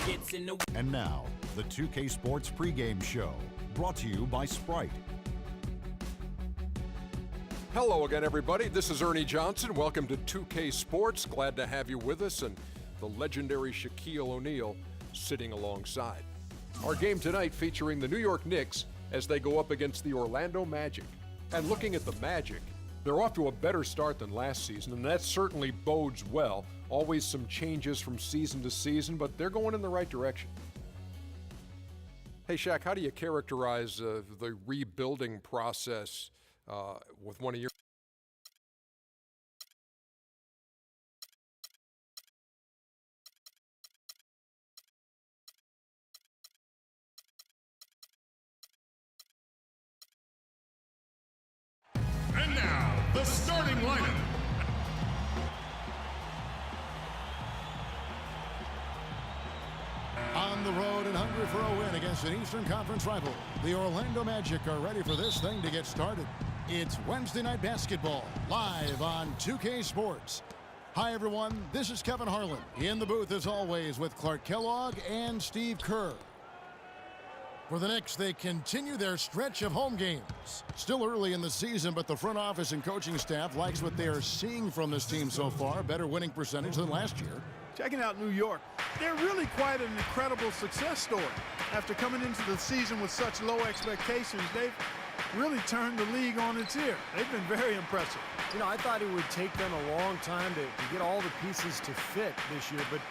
gets in the... And now, the 2K Sports pregame show, brought to you by Sprite. Hello again, everybody. This is Ernie Johnson. Welcome to 2K Sports. Glad to have you with us, and the legendary Shaquille O'Neal sitting alongside. Our game tonight featuring the New York Knicks as they go up against the Orlando Magic. And looking at the Magic, they're off to a better start than last season, and that certainly bodes well. Always some changes from season to season, but they're going in the right direction. Hey, Shaq, how do you characterize the rebuilding process with one of your... And now, the starting lineup. On the road and hungry for a win against an Eastern Conference rival, the Orlando Magic are ready for this thing to get started. It's Wednesday Night Basketball, live on 2K Sports. Hi, everyone. This is Kevin Harlan. In the booth, as always, with Clark Kellogg and Steve Kerr. For the Knicks, they continue their stretch of home games. Still early in the season, but the front office and coaching staff likes what they are seeing from this team so far. Better winning percentage than last year. Checking out New York, they're really quite an incredible success story. After coming into the season with such low expectations, they've really turned the league on its ear. They've been very impressive. You know, I thought it would take them a long time to get all the pieces to fit this year, but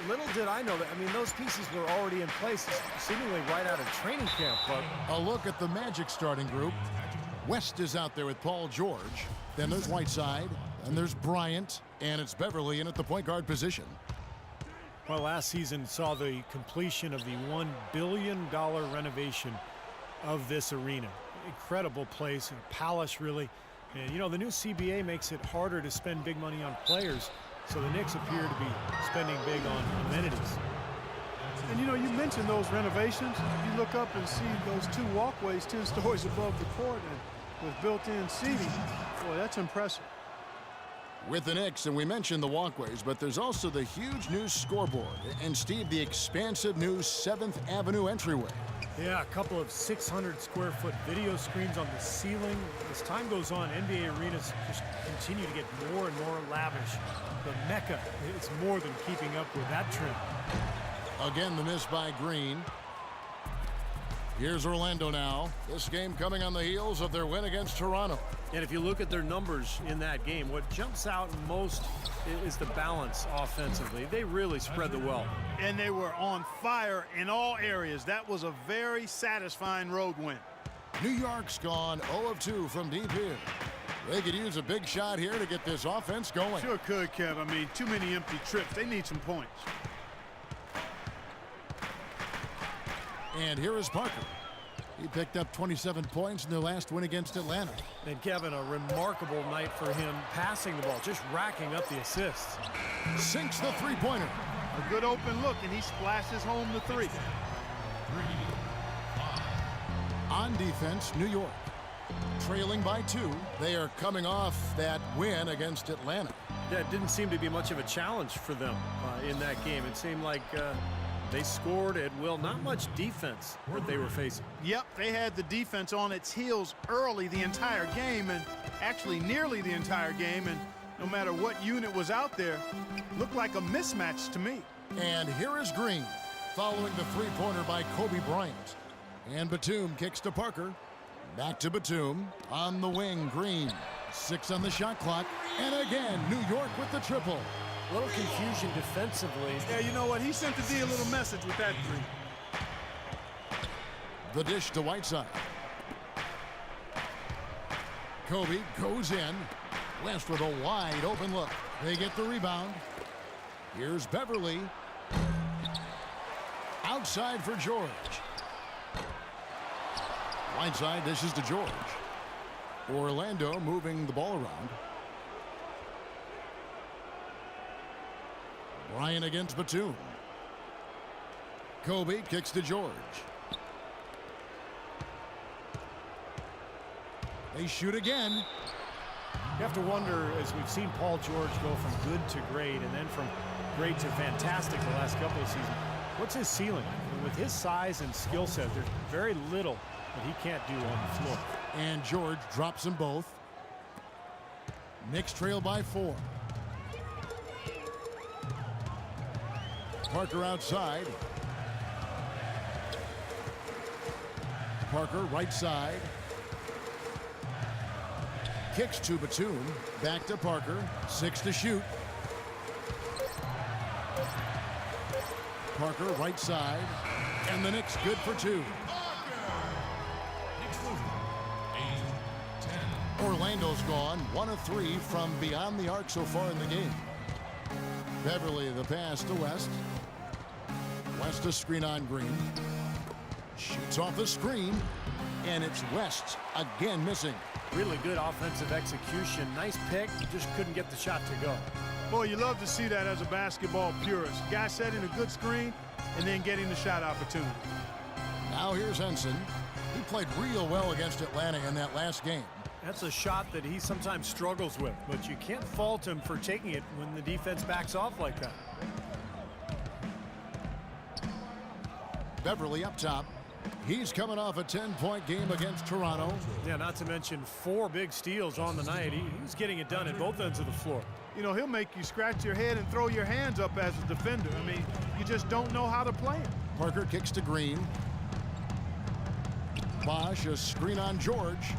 little did I know that. I mean, those pieces were already in place, seemingly right out of training camp. But a look at the Magic starting group. West is out there with Paul George. Then there's Whiteside. And there's Bryant. And it's Beverly in at the point guard position. Well, last season saw the completion of the $1 billion renovation of this arena. Incredible place, a palace, really. And, you know, the new CBA makes it harder to spend big money on players. So the Knicks appear to be spending big on amenities. And, you know, you mentioned those renovations. You look up and see those two walkways 10 stories above the court and with built-in seating. Boy, that's impressive. With the Knicks, and we mentioned the walkways, but there's also the huge new scoreboard. And, Steve, the expansive new 7th Avenue entryway. Yeah, a couple of 600-square-foot video screens on the ceiling. As time goes on, NBA arenas just continue to get more and more lavish. The Mecca is more than keeping up with that trend. Again, the miss by Green. Here's Orlando now. This game coming on the heels of their win against Toronto. And if you look at their numbers in that game, what jumps out most is the balance offensively. They really spread the wealth. And they were on fire in all areas. That was a very satisfying road win. New York's gone 0 of 2 from deep here. They could use a big shot here to get this offense going. Sure could, Kev. I mean, too many empty trips. They need some points. And here is Parker. He picked up 27 points in their last win against Atlanta. And Kevin, a remarkable night for him passing the ball, just racking up the assists. Sinks the three-pointer. A good open look, and he splashes home the three. On defense, New York. Trailing by 2. They are coming off that win against Atlanta. Yeah, it didn't seem to be much of a challenge for them in that game. It seemed like they scored at will. Not much defense that they were facing. Yep, they had the defense on its heels early the entire game, and actually nearly the entire game, and no matter what unit was out there, looked like a mismatch to me. And here is Green, following the three-pointer by Kobe Bryant. And Batum kicks to Parker. Back to Batum. On the wing, Green. 6 on the shot clock. And again, New York with the triple. A little confusion defensively. Yeah, you know what? He sent the D a little message with that three. The dish to Whiteside. Kobe goes in. West with a wide open look. They get the rebound. Here's Beverly. Outside for George. Whiteside dishes to George. Orlando moving the ball around. Bryant against Batum. Kobe kicks to George. They shoot again. You have to wonder, as we've seen Paul George go from good to great and then from great to fantastic the last couple of seasons. What's his ceiling? With his size and skill set, there's very little that he can't do on the floor. And George drops them both. Knicks trail by 4. Parker outside. Parker right side. Kicks to Batum. Back to Parker. 6 to shoot. Parker right side. And the Knicks good for 2. Orlando's gone 1 of 3 from beyond the arc so far in the game. Beverly the pass to West. West a screen on Green. Shoots off the screen. And it's West again missing. Really good offensive execution. Nice pick. Just couldn't get the shot to go. Boy, you love to see that as a basketball purist. Guy setting a good screen and then getting the shot opportunity. Now here's Henson. He played real well against Atlanta in that last game. That's a shot that he sometimes struggles with, but you can't fault him for taking it when the defense backs off like that. Beverly up top. He's coming off a 10-point game against Toronto. Yeah, not to mention 4 big steals on the night. He's getting it done at both ends of the floor. You know, he'll make you scratch your head and throw your hands up as a defender. I mean, you just don't know how to play him. Parker kicks to Green. Bosch, a screen on George.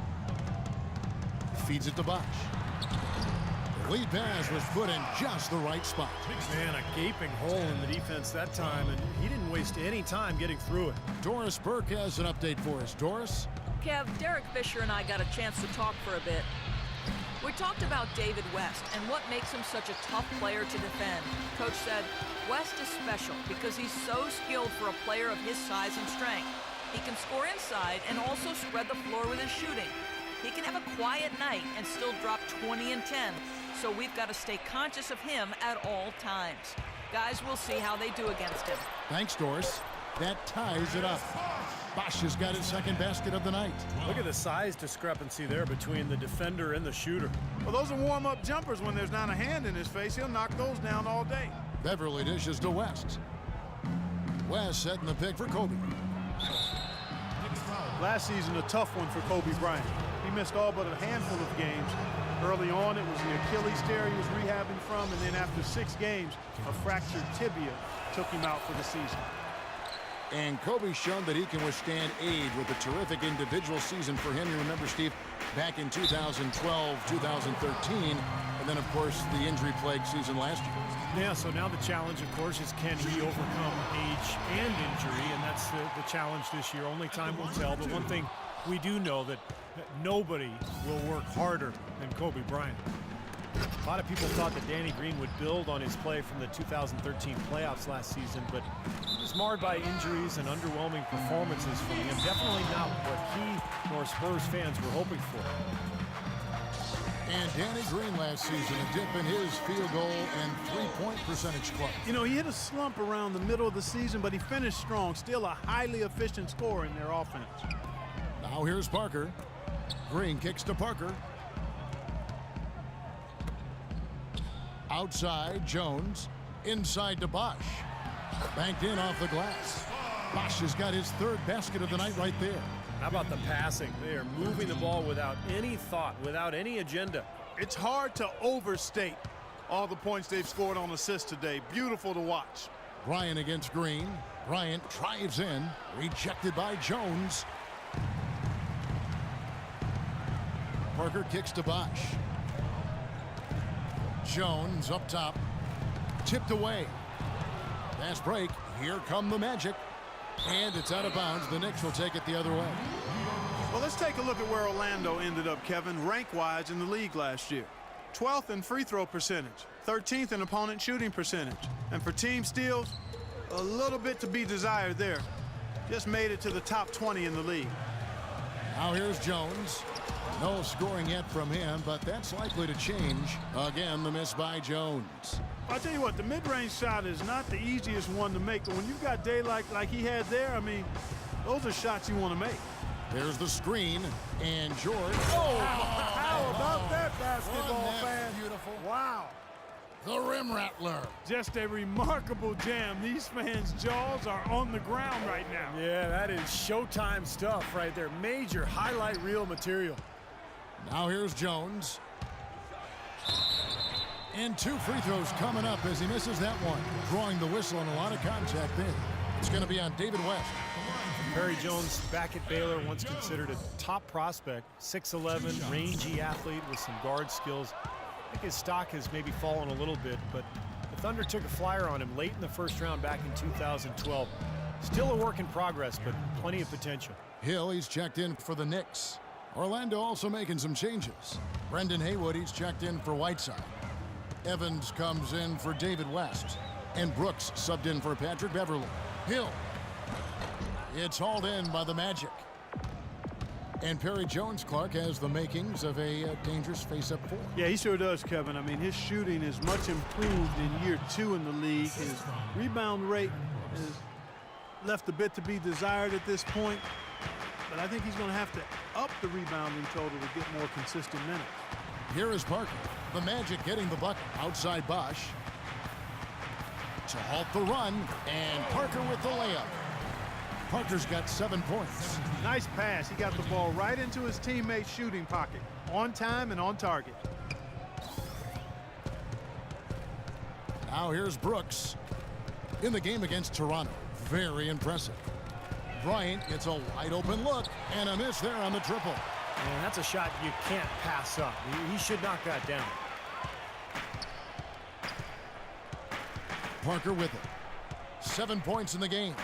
Feeds it to Bosch. The lead pass was put in just the right spot. Man, a gaping hole in the defense that time, and he didn't waste any time getting through it. Doris Burke has an update for us. Doris? Kev, Derek Fisher and I got a chance to talk for a bit. We talked about David West and what makes him such a tough player to defend. Coach said, West is special because he's so skilled for a player of his size and strength. He can score inside and also spread the floor with his shooting. He can have a quiet night and still drop 20 and 10, so we've got to stay conscious of him at all times. Guys, we'll see how they do against him. Thanks, Doris. That ties it up. Bosch has got his second basket of the night. Look at the size discrepancy there between the defender and the shooter. Well, those are warm-up jumpers. When there's not a hand in his face, he'll knock those down all day. Beverly dishes to West. West setting the pick for Kobe. Last season, a tough one for Kobe Bryant. He missed all but a handful of games. Early on, it was the Achilles tear he was rehabbing from, and then after 6 games, a fractured tibia took him out for the season. And Kobe's shown that he can withstand age with a terrific individual season for him. You remember, Steve, back in 2012, 2013, and then, of course, the injury-plagued season last year. Yeah, so now the challenge, of course, is can he overcome age and injury, and that's the challenge this year. Only time will tell, but one thing we do know that nobody will work harder than Kobe Bryant. A lot of people thought that Danny Green would build on his play from the 2013 playoffs last season, but he was marred by injuries and underwhelming performances from him. Definitely not what he nor Spurs fans were hoping for. And Danny Green last season, a dip in his field goal and three-point percentage club. You know, he hit a slump around the middle of the season, but he finished strong. Still a highly efficient scorer in their offense. Now here's Parker. Green kicks to Parker. Outside, Jones. Inside to Bosch. Banked in off the glass. Bosch has got his 3rd basket of the night right there. How about the passing? They are moving the ball without any thought, without any agenda. It's hard to overstate all the points they've scored on assists today. Beautiful to watch. Bryant against Green. Bryant drives in. Rejected by Jones. Parker kicks to Bosch. Jones up top. Tipped away. Fast break. Here come the Magic. And it's out of bounds. The Knicks will take it the other way. Well, let's take a look at where Orlando ended up, Kevin, rank-wise in the league last year. 12th in free throw percentage, 13th in opponent shooting percentage. And for team steals, a little bit to be desired there. Just made it to the top 20 in the league. Now here's Jones. No scoring yet from him, but that's likely to change. Again, the miss by Jones. I'll tell you what, the mid-range shot is not the easiest one to make, but when you've got daylight like he had there, I mean, those are shots you want to make. There's the screen, and George. Oh, how about that basketball fan? Beautiful. Wow. The rim rattler. Just a remarkable jam. These fans' jaws are on the ground right now. Yeah, that is Showtime stuff right there. Major highlight reel material. Now here's Jones. And 2 free throws coming up as he misses that one. Drawing the whistle and a lot of contact there. It's going to be on David West. Perry Jones back at Baylor, once considered a top prospect, 6'11", rangy athlete with some guard skills. I think his stock has maybe fallen a little bit, but the Thunder took a flyer on him late in the first round back in 2012. Still a work in progress, but plenty of potential. Hill, he's checked in for the Knicks. Orlando also making some changes. Brendan Haywood, he's checked in for Whiteside. Evans comes in for David West. And Brooks subbed in for Patrick Beverly. Hill. It's hauled in by the Magic. And Perry Jones-Clark has the makings of a dangerous face-up 4. Yeah, he sure does, Kevin. I mean, his shooting is much improved in year 2 in the league. His rebound rate has left a bit to be desired at this point. But I think he's going to have to up the rebounding total to get more consistent minutes. Here is Parker. The Magic getting the bucket outside Bosch. To halt the run, and Parker with the layup. Parker's got 7 points. Nice pass. He got the ball right into his teammate's shooting pocket. On time and on target. Now here's Brooks. In the game against Toronto. Very impressive. Bryant gets a wide open look and a miss there on the triple. And that's a shot you can't pass up. He should knock that down. Parker with it. 7 points in the game.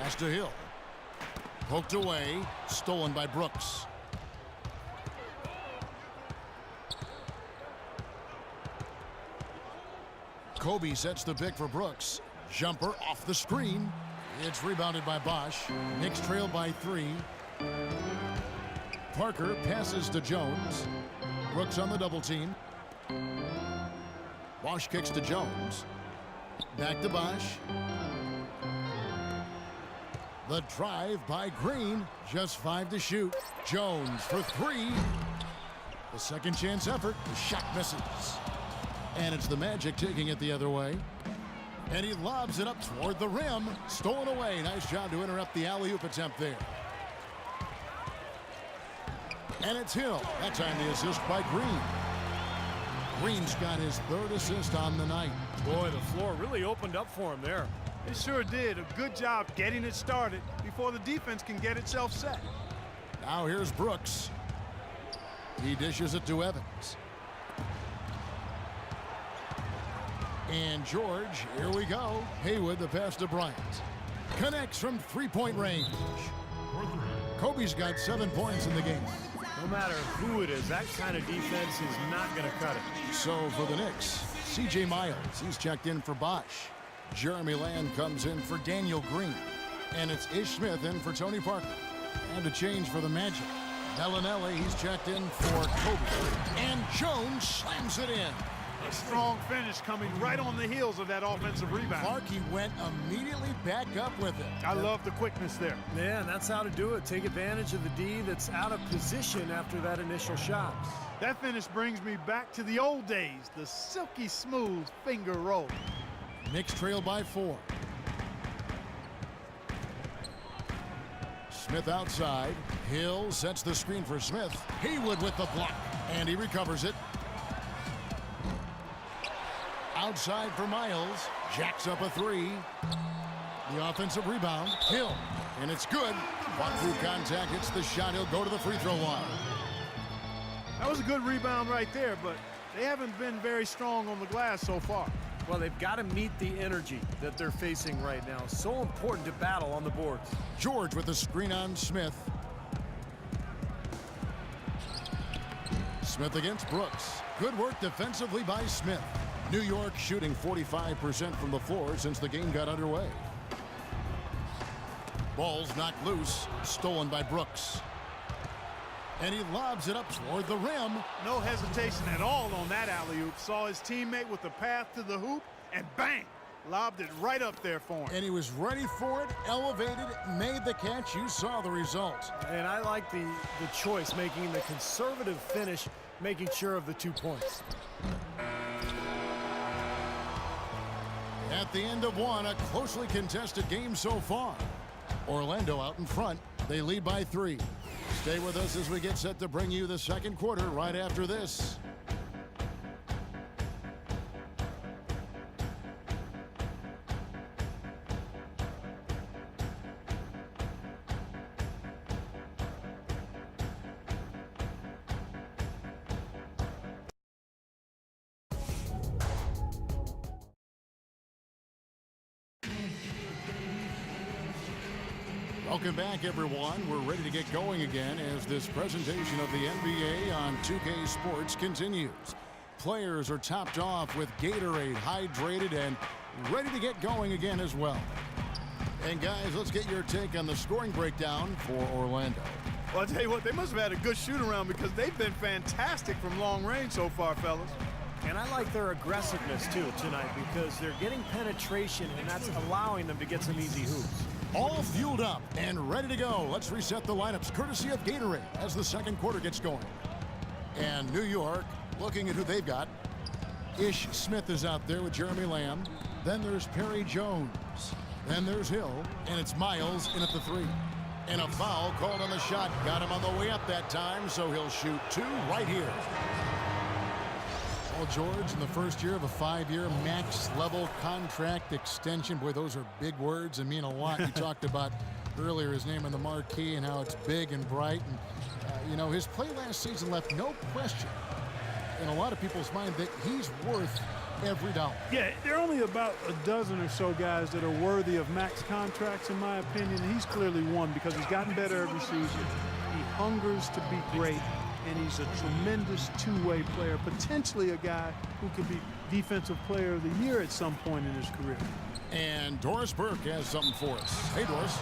Pass to Hill. Poked away. Stolen by Brooks. Kobe sets the pick for Brooks. Jumper off the screen. It's rebounded by Bosch. Knicks trail by 3. Parker passes to Jones. Brooks on the double team. Bosch kicks to Jones. Back to Bosch. The drive by Green. Just 5 to shoot. Jones for 3. The second chance effort. The shot misses. And it's the Magic taking it the other way. And he lobs it up toward the rim. Stolen away. Nice job to interrupt the alley-oop attempt there. And it's Hill. That time the assist by Green. Green's got his 3rd assist on the night. Boy, the floor really opened up for him there. It sure did. A good job getting it started before the defense can get itself set. Now here's Brooks. He dishes it to Evans. And George, here we go. Haywood, the pass to Bryant. Connects from 3-point range. Kobe's got 7 points in the game. No matter who it is, that kind of defense is not going to cut it. So for the Knicks, C.J. Miles, he's checked in for Bosch. Jeremy Lamb comes in for Daniel Green. And it's Ish Smith in for Tony Parker. And a change for the Magic. Belinelli, he's checked in for Kobe. And Jones slams it in. A strong finish coming right on the heels of that offensive rebound. Clark, he went immediately back up with it. I love the quickness there. Yeah, and that's how to do it. Take advantage of the D that's out of position after that initial shot. That finish brings me back to the old days, the silky smooth finger roll. Knicks trail by 4. Smith outside. Hill sets the screen for Smith. Haywood with the block. And he recovers it. Outside for Miles. Jacks up a 3. The offensive rebound. Hill. And it's good. Fought through contact. Hits the shot. He'll go to the free throw line. That was a good rebound right there, but they haven't been very strong on the glass so far. Well, they've got to meet the energy that they're facing right now. So important to battle on the boards. George with the screen on Smith. Smith against Brooks. Good work defensively by Smith. New York shooting 45% from the floor since the game got underway. Ball's knocked loose. Stolen by Brooks. And he lobs it up toward the rim. No hesitation at all on that alley-oop. Saw his teammate with the path to the hoop, and bang! Lobbed it right up there for him. And he was ready for it, elevated, made the catch. You saw the result. And I like the choice, making the conservative finish, making sure of the 2 points. At the end of one, a closely contested game so far. Orlando out in front. They lead by 3. Stay with us as we get set to bring you the second quarter right after this. Welcome back, everyone. We're ready to get going again as this presentation of the NBA on 2K Sports continues. Players are topped off with Gatorade, hydrated, and ready to get going again as well. And guys, let's get your take on the scoring breakdown for Orlando. Well, I'll tell you what, they must have had a good shoot-around because they've been fantastic from long range so far, fellas. And I like their aggressiveness, too, tonight because they're getting penetration, and that's allowing them to get some easy hoops. All fueled up and ready to go. Let's reset the lineups courtesy of Gatorade as the second quarter gets going. And New York, looking at who they've got. Ish Smith is out there with Jeremy Lamb. Then there's Perry Jones. Then there's Hill, and it's Miles in at the 3. And a foul called on the shot. Got him on the way up that time, so he'll shoot 2 right here. Paul George in the first year of a 5-year max-level contract extension. Boy, those are big words and mean a lot. You talked about earlier his name on the marquee and how it's big and bright. And, you know, his play last season left no question in a lot of people's mind that he's worth every dollar. Yeah, there are only about a dozen or so guys that are worthy of max contracts, in my opinion. He's clearly one because he's gotten better every season. He hungers to be great. And he's a tremendous two-way player, potentially a guy who could be Defensive Player of the Year at some point in his career. And Doris Burke has something for us. Hey, Doris.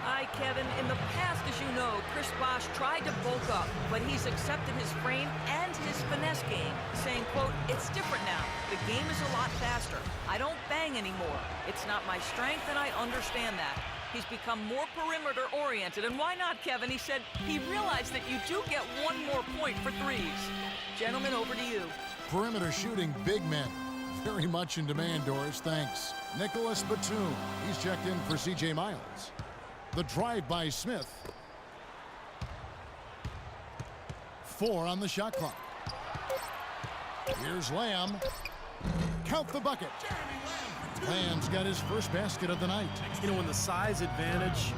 Hi, Kevin. In the past, as you know, Chris Bosh tried to bulk up, but he's accepted his frame and his finesse game, saying, quote, "It's different now. The game is a lot faster. I don't bang anymore. It's not my strength, and I understand that." He's become more perimeter-oriented, and why not, Kevin? He said he realized that you do get one more point for threes. Gentlemen, over to you. Perimeter shooting big men. Very much in demand, Doris. Thanks. Nicholas Batum. He's checked in for C.J. Miles. The drive by Smith. 4 on the shot clock. Here's Lamb. Count the bucket. Lamb's got his first basket of the night. You know, when the size advantage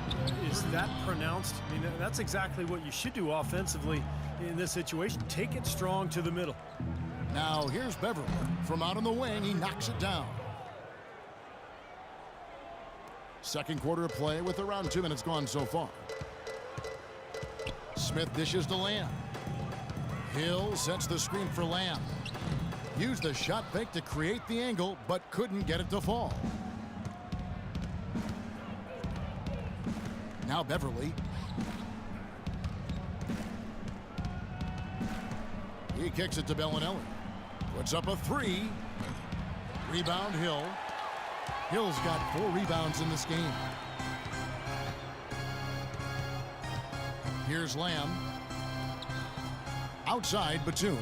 is that pronounced, I mean, that's exactly what you should do offensively in this situation. Take it strong to the middle. Now here's Beverly. From out on the wing, he knocks it down. Second quarter of play with around 2 minutes gone so far. Smith dishes to Lamb. Hill sets the screen for Lamb. Used the shot fake to create the angle, but couldn't get it to fall. Now Beverly. He kicks it to Belinelli. Puts up a 3. Rebound Hill. Hill's got 4 rebounds in this game. Here's Lamb. Outside Batum.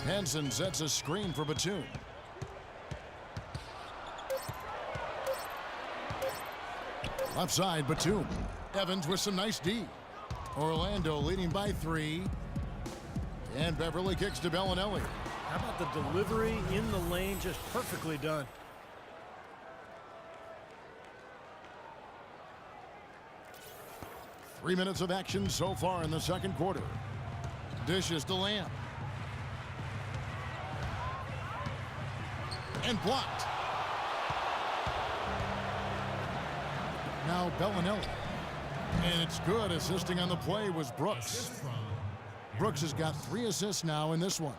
Hansen sets a screen for Batum. Left side, Batum. Evans with some nice D. Orlando leading by 3. And Beverly kicks to Belinelli. How about the delivery in the lane? Just perfectly done. Three minutes of action so far in the second quarter. Dishes to Lamb. And blocked. Now Belinelli. And it's good. Assisting on the play was Brooks. Brooks has got 3 assists now in this one.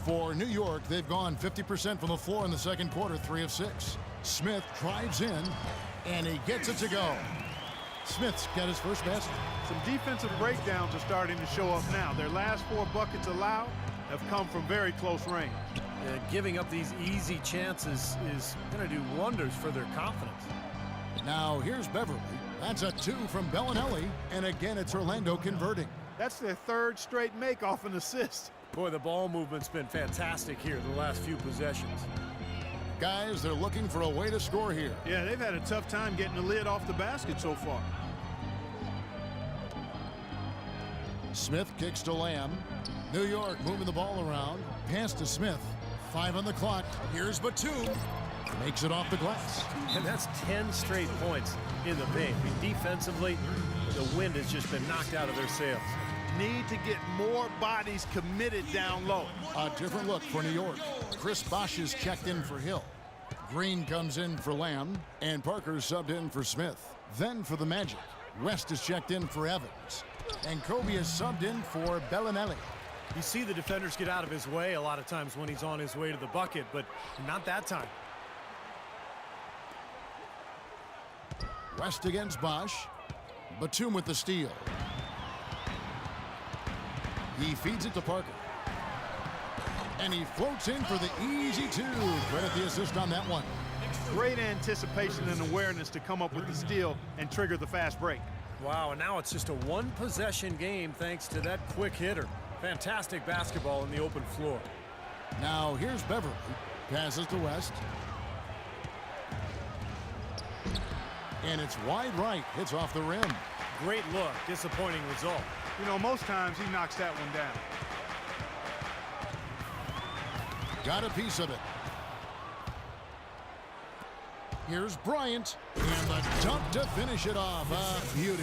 For New York, they've gone 50% from the floor in the second quarter, 3 of 6. Smith drives in, and he gets it to go. Smith's got his first basket. Some defensive breakdowns are starting to show up now. Their last 4 buckets allowed have come from very close range. Giving up these easy chances is going to do wonders for their confidence. Now here's Beverly. That's a 2 from Belinelli, and again it's Orlando converting. That's their 3rd straight make off an assist. Boy, the ball movement's been fantastic here the last few possessions. Guys, they're looking for a way to score here. Yeah, they've had a tough time getting the lid off the basket so far. Smith kicks to Lamb. New York moving the ball around. Pass to Smith. 5 on the clock. Here's Batum. Makes it off the glass. And that's 10 straight points in the paint. I mean, defensively, the wind has just been knocked out of their sails. Need to get more bodies committed down low. A different look for New York. Chris Bosh is checked in for Hill. Green comes in for Lamb, and Parker subbed in for Smith. Then for the Magic, West is checked in for Evans, and Kobe is subbed in for Belinelli. You see the defenders get out of his way a lot of times when he's on his way to the bucket, but not that time. West against Bosh. Batum with the steal. He feeds it to Parker. And he floats in for the easy two. Credit the assist on that one. Great anticipation and awareness to come up with the steal and trigger the fast break. Wow, and now it's just a one-possession game thanks to that quick hitter. Fantastic basketball in the open floor. Now here's Beverly. Passes to West. And it's wide right. Hits off the rim. Great look. Disappointing result. You know, most times he knocks that one down. Got a piece of it. Here's Bryant. And the dunk to finish it off. A beauty.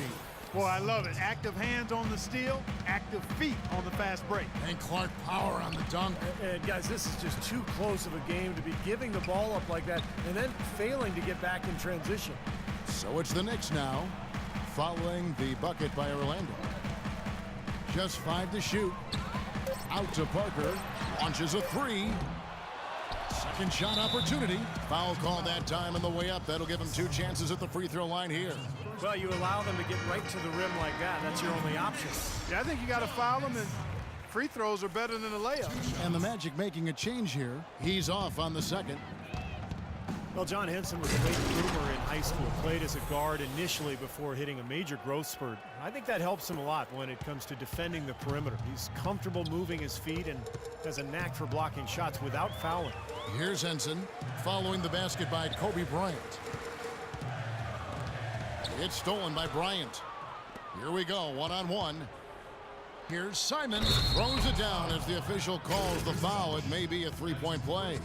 Boy, I love it. Active hands on the steal, active feet on the fast break. And Clark power on the dunk. And guys, this is just too close of a game to be giving the ball up like that and then failing to get back in transition. So it's the Knicks now, following the bucket by Orlando. Just 5 to shoot. Out to Parker. Launches a 3. Second shot opportunity. Foul call that time on the way up. That'll give him 2 chances at the free throw line here. Well, you allow them to get right to the rim like that. That's your only option. Yeah, I think you got to foul them, and free throws are better than a layup. And the Magic making a change here. He's off on the second. Well, John Henson was a late bloomer in high school, played as a guard initially before hitting a major growth spurt. I think that helps him a lot when it comes to defending the perimeter. He's comfortable moving his feet and has a knack for blocking shots without fouling. Here's Henson, following the basket by Kobe Bryant. It's stolen by Bryant. Here we go, one-on-one. Here's Simon, throws it down as the official calls the foul. It may be a three-point play.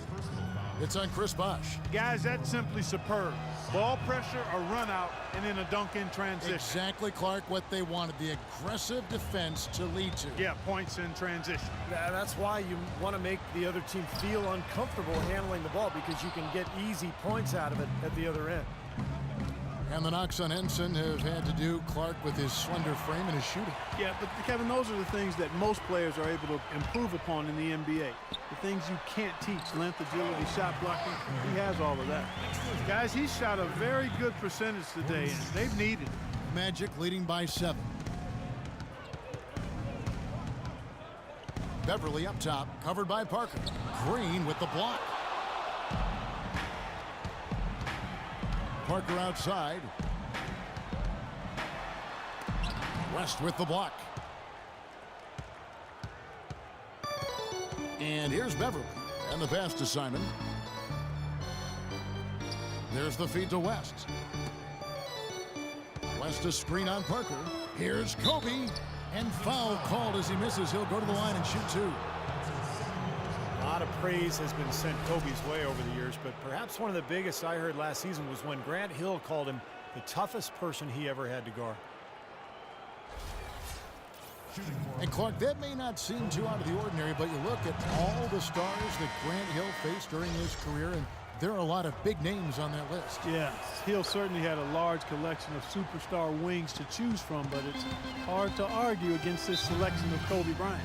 It's on Chris Bosh. Guys, that's simply superb. Ball pressure, a run out, and then a dunk in transition. Exactly, Clark, what they wanted, the aggressive defense to lead to. Yeah, points in transition. Yeah, that's why you want to make the other team feel uncomfortable handling the ball, because you can get easy points out of it at the other end. And the knocks on Henson have had to do, Clark, with his slender frame and his shooting. Yeah, but Kevin, those are the things that most players are able to improve upon in the NBA. The things you can't teach, length, agility, shot blocking, he has all of that. Guys, he shot a very good percentage today, and they've needed it. Magic leading by 7. Beverly up top, covered by Parker. Green with the block. Parker outside. West with the block. And here's Beverly. And the pass to Simon. There's the feed to West. West a screen on Parker. Here's Kobe. And foul called as he misses. He'll go to the line and shoot 2. A lot of praise has been sent Kobe's way over the years, but perhaps one of the biggest I heard last season was when Grant Hill called him the toughest person he ever had to guard. And Clark, that may not seem too out of the ordinary, but you look at all the stars that Grant Hill faced during his career, and there are a lot of big names on that list. Yeah, Hill certainly had a large collection of superstar wings to choose from, but it's hard to argue against this selection of Kobe Bryant.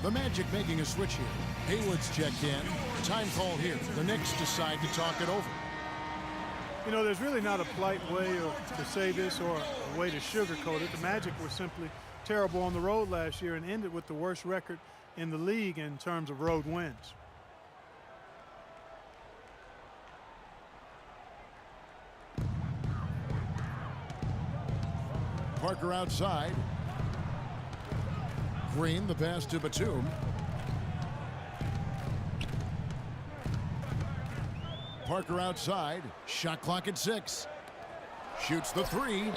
The Magic making a switch here. Haywood's checked in. Time call here. The Knicks decide to talk it over. You know, there's really not a polite way to say this or a way to sugarcoat it. The Magic were simply terrible on the road last year and ended with the worst record in the league in terms of road wins. Parker outside. Green, the pass to Batum. Parker outside. Shot clock at 6. Shoots the 3.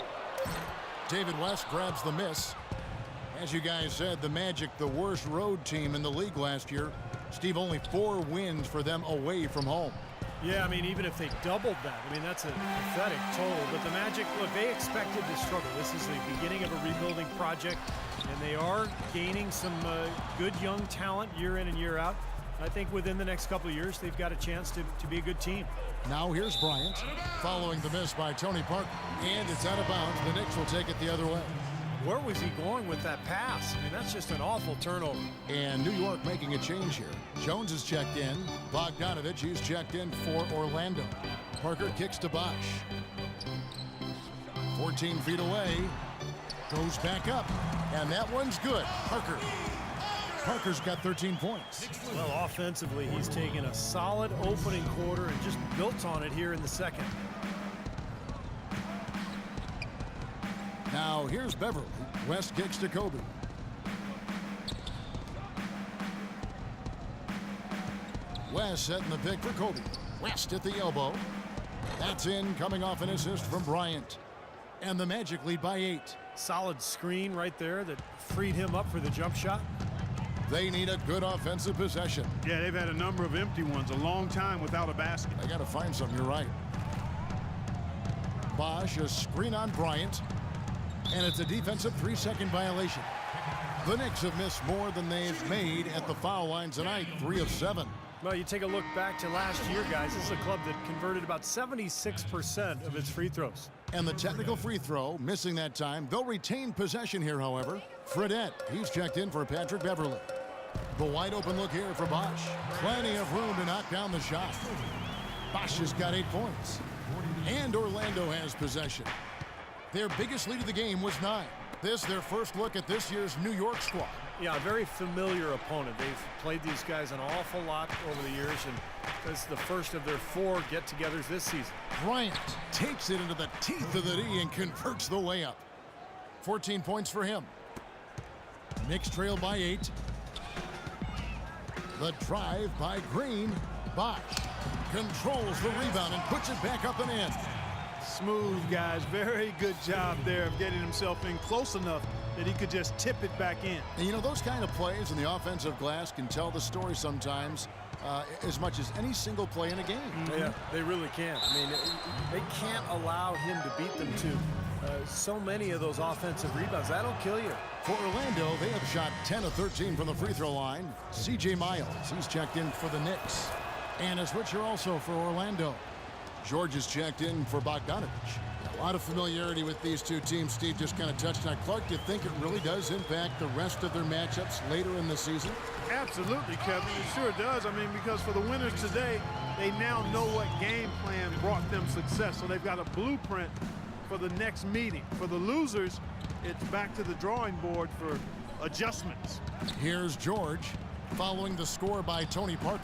David West grabs the miss. As you guys said, the Magic, the worst road team in the league last year. Steve, only 4 wins for them away from home. Yeah, I mean, even if they doubled that, I mean, that's a pathetic total. But the Magic, look, they expected to struggle. This is the beginning of a rebuilding project, and they are gaining some good young talent year in and year out. I think within the next couple of years, they've got a chance to be a good team. Now here's Bryant, following the miss by Tony Parker, and it's out of bounds. The Knicks will take it the other way. Where was he going with that pass? I mean, that's just an awful turnover. And New York making a change here. Jones is checked in. Bogdanovich, he's checked in for Orlando. Parker kicks to Bosch. 14 feet away. Goes back up. And that one's good. Parker's got 13 points. Well, offensively, he's taken a solid opening quarter and just built on it here in the second. Now here's Beverly. West kicks to Kobe. West setting the pick for Kobe. West at the elbow. That's in, coming off an assist from Bryant. And the Magic lead by 8. Solid screen right there that freed him up for the jump shot. They need a good offensive possession. Yeah, they've had a number of empty ones, a long time without a basket. They got to find something, you're right. Bosch, a screen on Bryant. And it's a defensive 3-second violation. The Knicks have missed more than they've made at the foul line tonight, 3 of 7. Well, you take a look back to last year, guys. This is a club that converted about 76% of its free throws. And the technical free throw, missing that time. They'll retain possession here, however. Fredette, he's checked in for Patrick Beverly. The wide open look here for Bosch. Plenty of room to knock down the shot. Bosch has got 8 points. And Orlando has possession. Their biggest lead of the game was 9. This, their first look at this year's New York squad. Yeah, a very familiar opponent. They've played these guys an awful lot over the years, and this is the first of their 4 get-togethers this season. Bryant takes it into the teeth of the D and converts the layup. 14 points for him. Knicks trail by 8. The drive by Green. Bosch controls the rebound and puts it back up and in. Smooth, guys. Very good job there of getting himself in close enough that he could just tip it back in. And you know, those kind of plays in the offensive glass can tell the story sometimes as much as any single play in a game. Yeah, they really can. I mean, they can't allow him to beat them to so many of those offensive rebounds. That'll kill you. For Orlando, they have shot 10 of 13 from the free throw line. C.J. Miles, he's checked in for the Knicks. And a switcher also for Orlando. George is checked in for Bogdanovich. A lot of familiarity with these two teams. Steve just kind of touched on. Clark, do you think it really does impact the rest of their matchups later in the season? Absolutely, Kevin. It sure does. I mean, because for the winners today, they now know what game plan brought them success. So they've got a blueprint for the next meeting. For the losers, it's back to the drawing board for adjustments. Here's George following the score by Tony Parker.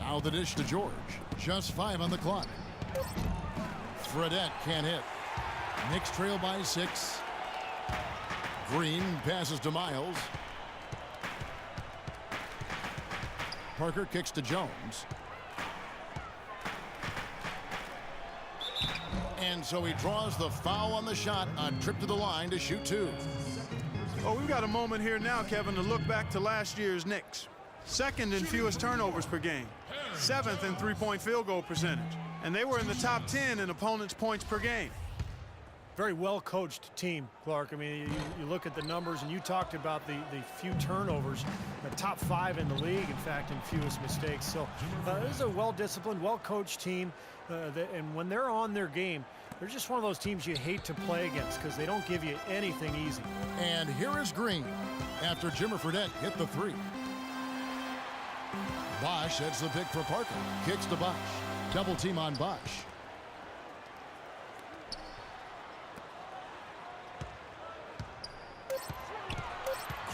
Now the dish to George. Just 5 on the clock. Fredette can't hit. Knicks trail by 6. Green passes to Miles. Parker kicks to Jones. And so he draws the foul on the shot on trip to the line to shoot 2. Oh, we've got a moment here now, Kevin, to look back to last year's Knicks. 2nd in fewest turnovers per game. 7th in three-point field goal percentage. And they were in the top 10 in opponents' points per game. Very well-coached team, Clark. I mean, you look at the numbers, and you talked about the few turnovers, the top 5 in the league, in fact, in fewest mistakes. So this is a well-disciplined, well-coached team, and when they're on their game, they're just one of those teams you hate to play against because they don't give you anything easy. And here is Green after Jimmer Fredette hit the 3. Bosch heads the pick for Parker. Kicks to Bosch. Double team on Bosch.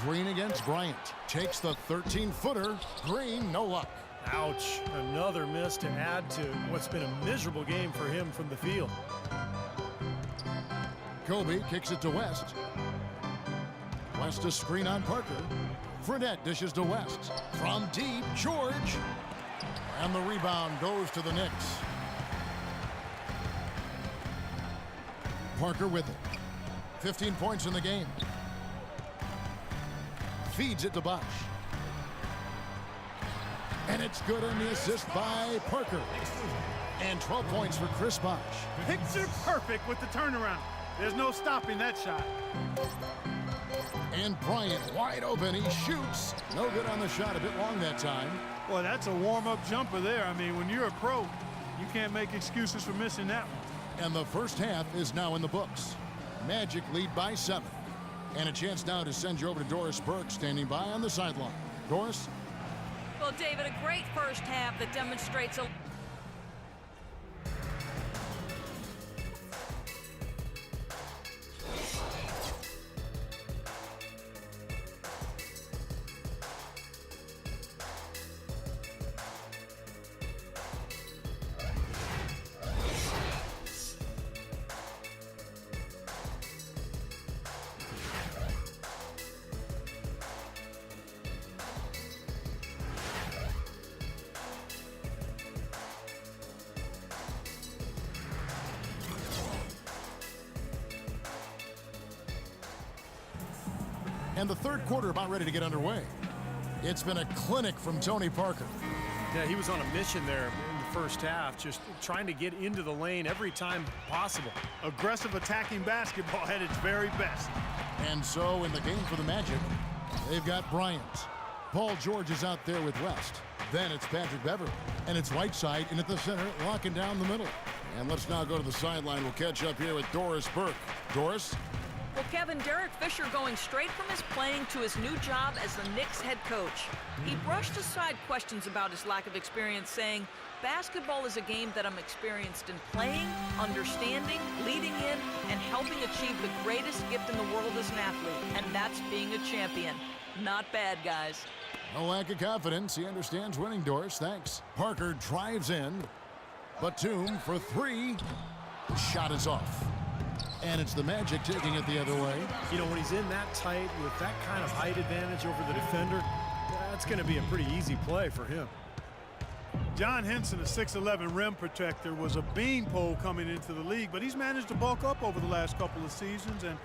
Green against Bryant. Takes the 13-footer. Green, no luck. Ouch. Another miss to add to what's been a miserable game for him from the field. Kobe kicks it to West. West a screen on Parker. Fredette dishes to West. From deep, George. And the rebound goes to the Knicks. Parker with it. 15 points in the game. Feeds it to Bosch. And it's good on the assist by Parker. And 12 points for Chris Bosch. Picture perfect with the turnaround. There's no stopping that shot. And Bryant wide open. He shoots. No good on the shot. A bit long that time. Boy, that's a warm-up jumper there. I mean, when you're a pro, you can't make excuses for missing that one. And the first half is now in the books. Magic lead by 7. And a chance now to send you over to Doris Burke, standing by on the sideline. Doris? Well, David, a great first half that demonstrates a... And the third quarter about ready to get underway. It's been a clinic from Tony Parker. Yeah, he was on a mission there in the first half, just trying to get into the lane every time possible. Aggressive attacking basketball at its very best. And so in the game for the Magic, they've got Bryant. Paul George is out there with West. Then it's Patrick Beverly. And it's Whiteside in at the center, locking down the middle. And let's now go to the sideline. We'll catch up here with Doris Burke. Doris? Well, Kevin, Derek Fisher going straight from his playing to his new job as the Knicks head coach. He brushed aside questions about his lack of experience, saying, basketball is a game that I'm experienced in playing, understanding, leading in, and helping achieve the greatest gift in the world as an athlete, and that's being a champion. Not bad, guys. No lack of confidence. He understands winning, Doris. Thanks. Parker drives in. Batum for 3. The shot is off. And it's the Magic taking it the other way. You know, when he's in that tight with that kind of height advantage over the defender, that's going to be a pretty easy play for him. John Henson, a 6'11" rim protector, was a beanpole coming into the league, but he's managed to bulk up over the last couple of seasons, and,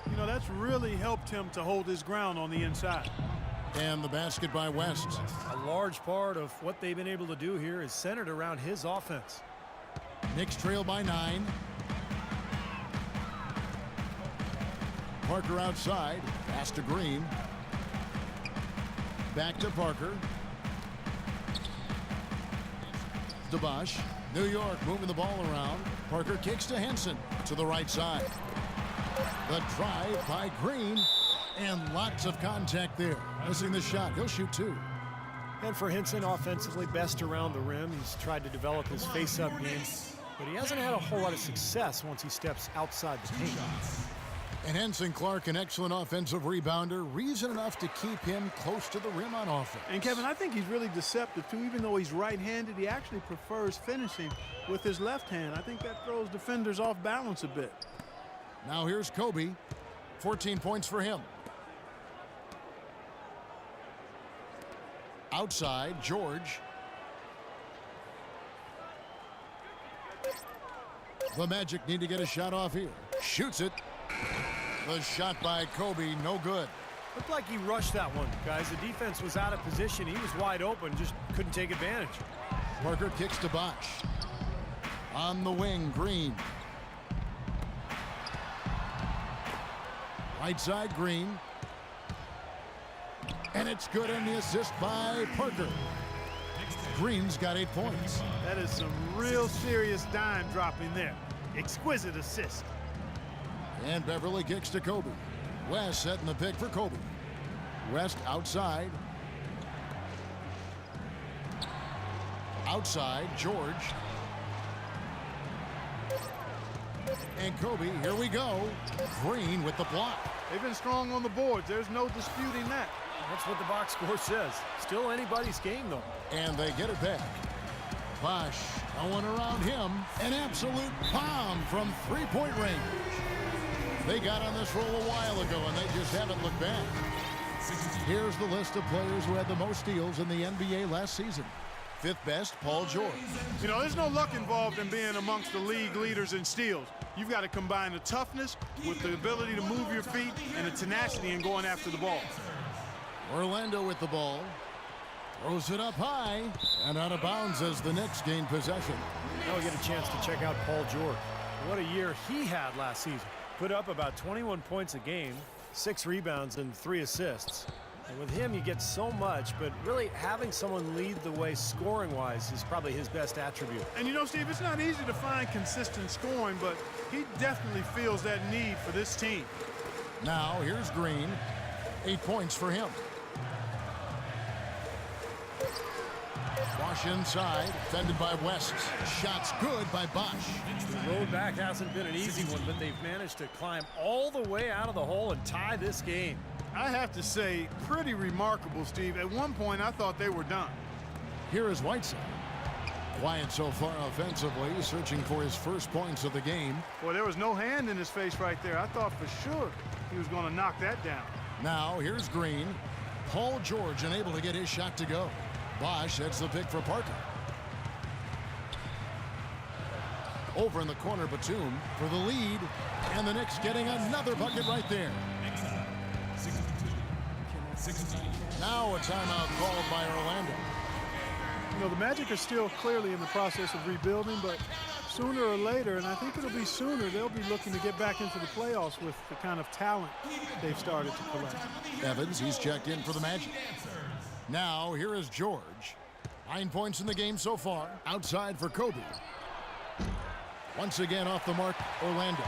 you know, that's really helped him to hold his ground on the inside. And the basket by West. A large part of what they've been able to do here is centered around his offense. Knicks trail by 9. Parker outside, pass to Green. Back to Parker. DeBosch. New York moving the ball around. Parker kicks to Henson to the right side. The drive by Green. And lots of contact there. Missing the shot. He'll shoot 2. And for Henson, offensively best around the rim. He's tried to develop his face-up game, but he hasn't had a whole lot of success once he steps outside the paint. And Henson Clark, an excellent offensive rebounder, reason enough to keep him close to the rim on offense. And Kevin, I think he's really deceptive too. Even though he's right-handed, he actually prefers finishing with his left hand. I think that throws defenders off balance a bit. Now here's Kobe. 14 points for him. Outside, George. The Magic need to get a shot off here. Shoots it. The shot by Kobe, no good. Looked like he rushed that one, guys. The defense was out of position. He was wide open, just couldn't take advantage. Parker kicks to Bosch. On the wing, Green. Right side, Green. And it's good on the assist by Parker. Green's got 8 points. That is some real serious dime dropping there. Exquisite assist. And Beverly kicks to Kobe. West setting the pick for Kobe. West outside. Outside, George. And Kobe, here we go. Green with the block. They've been strong on the boards. There's no disputing that. That's what the box score says. Still anybody's game, though. And they get it back. Bosch, no one around him. An absolute bomb from three-point range. They got on this roll a while ago, and they just haven't looked back. Here's the list of players who had the most steals in the NBA last season. 5th best, Paul George. You know, there's no luck involved in being amongst the league leaders in steals. You've got to combine the toughness with the ability to move your feet and the tenacity in going after the ball. Orlando with the ball. Throws it up high and out of bounds as the Knicks gain possession. Now we get a chance to check out Paul George. What a year he had last season. Put up about 21 points a game, 6 rebounds and 3 assists. And with him, you get so much, but really having someone lead the way scoring-wise is probably his best attribute. And you know, Steve, it's not easy to find consistent scoring, but he definitely feels that need for this team. Now, here's Green. 8 points for him. Bosch inside, defended by West. Shots good by Bosch. The road back hasn't been an easy one, but they've managed to climb all the way out of the hole and tie this game. I have to say, pretty remarkable, Steve. At one point, I thought they were done. Here is Whiteside. Quiet so far offensively, searching for his first points of the game. Boy, there was no hand in his face right there. I thought for sure he was going to knock that down. Now, here's Green. Paul George unable to get his shot to go. Bosch heads the pick for Parker. Over in the corner, Batum for the lead. And the Knicks getting another bucket right there. Now a timeout called by Orlando. You know, the Magic are still clearly in the process of rebuilding, but sooner or later, and I think it'll be sooner, they'll be looking to get back into the playoffs with the kind of talent they've started to collect. Evans, he's checked in for the Magic. Now, here is George. 9 points in the game so far. Outside for Kobe. Once again off the mark, Orlando.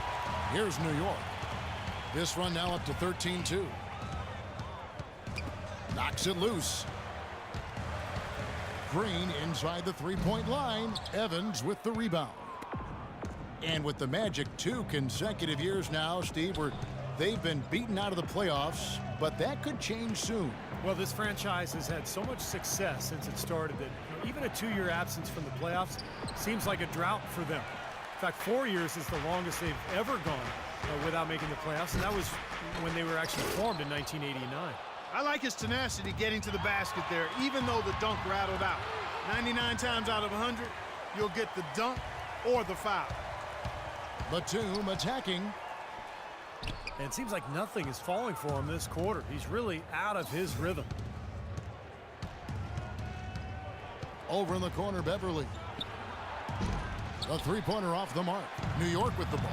Here's New York. This run now up to 13-2. Knocks it loose. Green inside the three-point line. Evans with the rebound. And with the Magic 2 consecutive years now, Steve, where they've been beaten out of the playoffs, but that could change soon. Well, this franchise has had so much success since it started that even a 2-year absence from the playoffs seems like a drought for them. In fact, 4 years is the longest they've ever gone without making the playoffs, and that was when they were actually formed in 1989. I like his tenacity getting to the basket there, even though the dunk rattled out. 99 times out of 100, you'll get the dunk or the foul. Batum attacking. And it seems like nothing is falling for him this quarter. He's really out of his rhythm. Over in the corner, Beverly. A three-pointer off the mark. New York with the ball.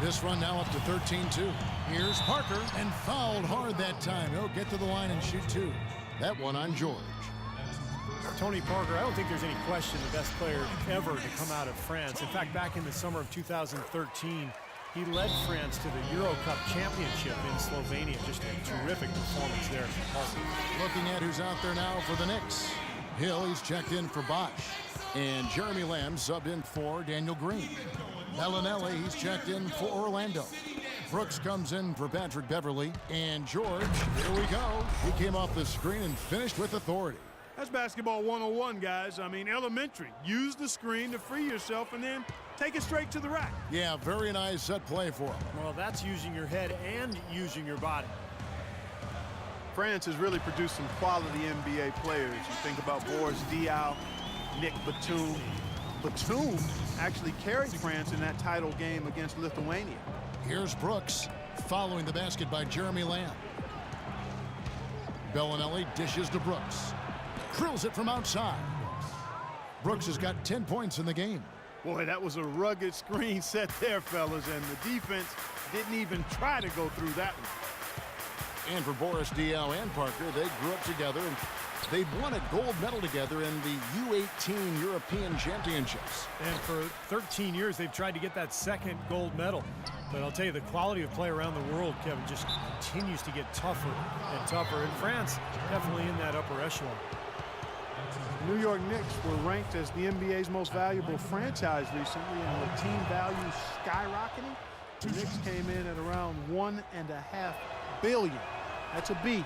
This run now up to 13-2. Here's Parker, and fouled hard that time. He'll get to the line and shoot 2. That one on George. Tony Parker, I don't think there's any question the best player ever to come out of France. In fact, back in the summer of 2013, he led France to the Euro Cup championship in Slovenia. Just a terrific performance there from Parker. Looking at who's out there now for the Knicks. Hill, he's checked in for Bosch. And Jeremy Lamb subbed in for Daniel Green. Belinelli, he's checked in for Orlando. Brooks comes in for Patrick Beverly. And George, here we go. He came off the screen and finished with authority. That's basketball 101, guys. I mean, elementary. Use the screen to free yourself and then take it straight to the rack. Yeah, very nice set play for him. Well, that's using your head and using your body. France has really produced some quality NBA players. You think about Boris Diaw, Nick Batum. Batum actually carried France in that title game against Lithuania. Here's Brooks, following the basket by Jeremy Lamb. Belinelli dishes to Brooks. Drills it from outside. Brooks has got 10 points in the game. Boy, that was a rugged screen set there, fellas, and the defense didn't even try to go through that one. And for Boris Diaw and Parker, they grew up together, and they've won a gold medal together in the U18 European Championships. And for 13 years, they've tried to get that second gold medal. But I'll tell you, the quality of play around the world, Kevin, just continues to get tougher and tougher. And France definitely in that upper echelon. New York Knicks were ranked as the NBA's most valuable franchise recently, and with team value skyrocketing, the Knicks came in at around $1.5 billion. That's a B,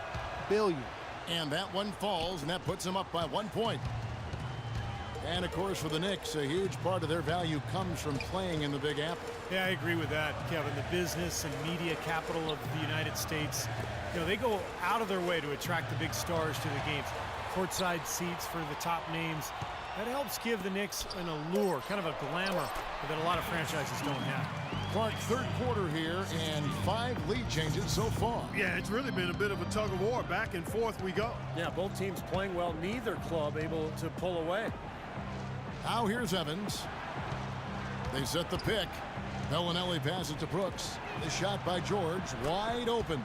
billion. And that one falls, and that puts them up by 1 point. And, of course, for the Knicks, a huge part of their value comes from playing in the Big Apple. Yeah, I agree with that, Kevin. The business and media capital of the United States, they go out of their way to attract the big stars to the games. Courtside seats for the top names. That helps give the Knicks an allure, kind of a glamour that a lot of franchises don't have. Clark, third quarter here, and 5 lead changes so far. Yeah, it's really been a bit of a tug of war. Back and forth we go. Yeah, both teams playing well. Neither club able to pull away. Now here's Evans. They set the pick. Belinelli passes to Brooks. The shot by George, wide open.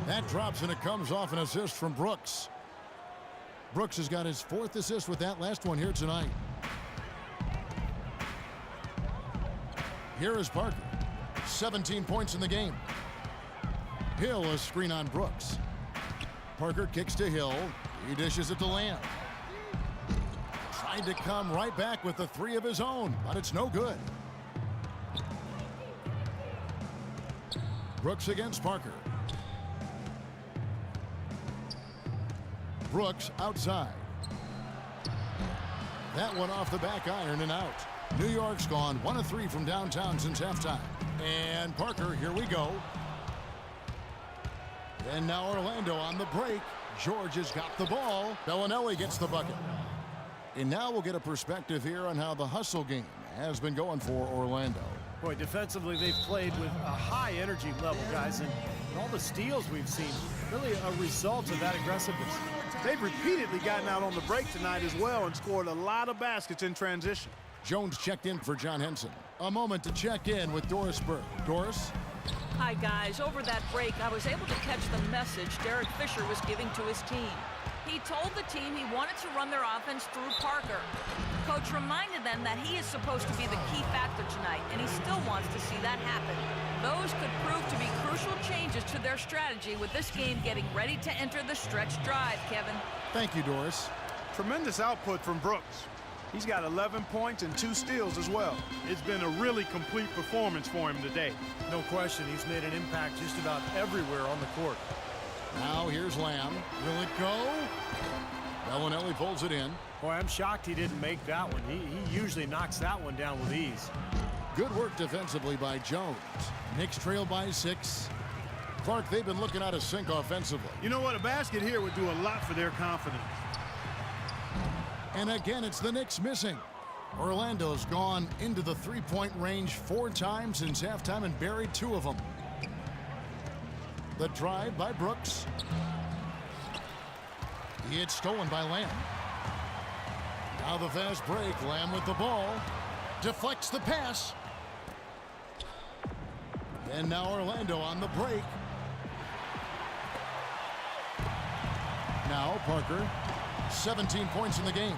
That drops, and it comes off an assist from Brooks. Brooks has got his 4th assist with that last one here tonight. Here is Parker. 17 points in the game. Hill, a screen on Brooks. Parker kicks to Hill. He dishes it to Lamb. Tried to come right back with the 3 of his own, but it's no good. Brooks against Parker. Brooks outside. That one off the back iron and out. New York's gone 1 of 3 from downtown since halftime. And Parker, here we go. And now Orlando on the break. George has got the ball. Belinelli gets the bucket. And now we'll get a perspective here on how the hustle game has been going for Orlando. Boy, defensively, they've played with a high energy level, guys, and all the steals we've seen, really a result of that aggressiveness. They've repeatedly gotten out on the break tonight as well and scored a lot of baskets in transition. Jones checked in for John Henson. A moment to check in with Doris Burke. Doris? Hi, guys. Over that break, I was able to catch the message Derek Fisher was giving to his team. He told the team he wanted to run their offense through Parker. Coach reminded them that he is supposed to be the key factor tonight, and he still wants to see that happen. Those could prove to be crucial changes to their strategy with this game getting ready to enter the stretch drive, Kevin. Thank you, Doris. Tremendous output from Brooks. He's got 11 points and 2 steals as well. It's been a really complete performance for him today. No question, he's made an impact just about everywhere on the court. Now here's Lamb. Will it go? Belinelli pulls it in. Boy, I'm shocked he didn't make that one. He usually knocks that one down with ease. Good work defensively by Jones. Knicks trail by 6. Clark, they've been looking out of sync offensively. You know what? A basket here would do a lot for their confidence. And again, it's the Knicks missing. Orlando's gone into the 3-point range 4 times since halftime and buried 2 of them. The drive by Brooks. It's stolen by Lamb. Now the fast break. Lamb with the ball. Deflects the pass. And now Orlando on the break. Now Parker. 17 points in the game.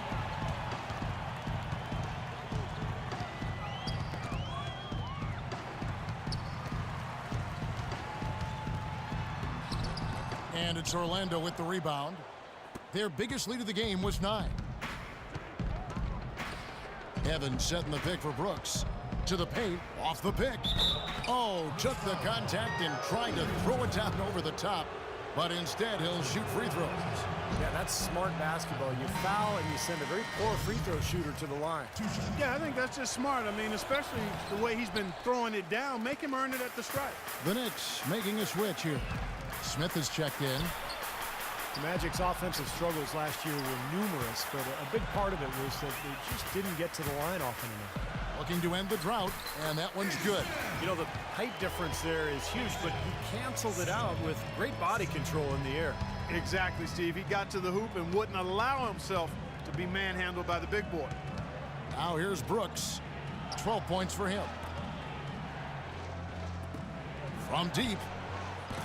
And it's Orlando with the rebound. Their biggest lead of the game was 9. Evans setting the pick for Brooks. To the paint, off the pick. Oh, took the contact and tried to throw it down over the top. But instead, he'll shoot free throws. Yeah, that's smart basketball. You foul and you send a very poor free throw shooter to the line. Yeah, I think that's just smart. I mean, especially the way he's been throwing it down. Make him earn it at the stripe. The Knicks making a switch here. Smith has checked in. The Magic's offensive struggles last year were numerous, but a big part of it was that they just didn't get to the line often enough. Looking to end the drought, and that one's good. You know, the height difference there is huge, but he canceled it out with great body control in the air. Exactly, Steve. He got to the hoop and wouldn't allow himself to be manhandled by the big boy. Now here's Brooks. 12 points for him. From deep,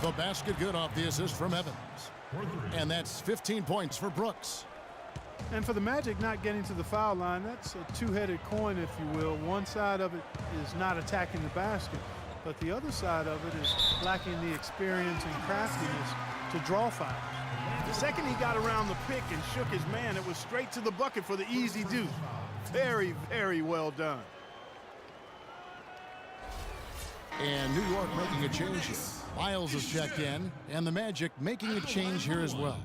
the basket good off the assist from Evans. And that's 15 points for Brooks. And for the Magic not getting to the foul line, that's a two-headed coin, if you will. One side of it is not attacking the basket, but the other side of it is lacking the experience and craftiness to draw fouls. The second he got around the pick and shook his man, it was straight to the bucket for the easy deuce. Very, very well done. And New York making a change here. Miles has checked in, and the Magic making a change here as well.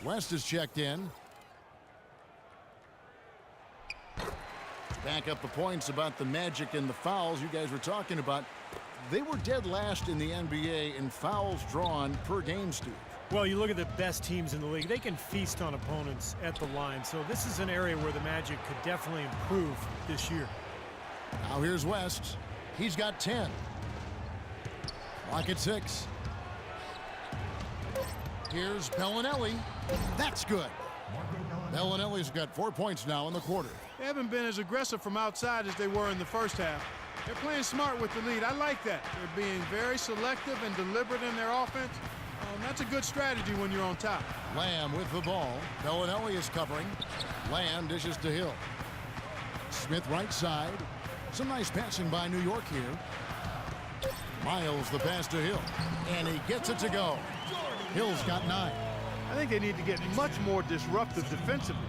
West has checked in. Back up the points about the Magic and the fouls you guys were talking about. They were dead last in the NBA in fouls drawn per game, Steve. Well, you look at the best teams in the league. They can feast on opponents at the line. So this is an area where the Magic could definitely improve this year. Now here's West. He's got 10. Clock at 6. Here's Belinelli. That's good. Belinelli's got 4 points now in the quarter. They haven't been as aggressive from outside as they were in the first half. They're playing smart with the lead. I like that. They're being very selective and deliberate in their offense. That's a good strategy when you're on top. Lamb with the ball. Belinelli is covering. Lamb dishes to Hill. Smith right side. Some nice passing by New York here. Miles the pass to Hill. And he gets it to go. Hill's got 9. I think they need to get much more disruptive defensively.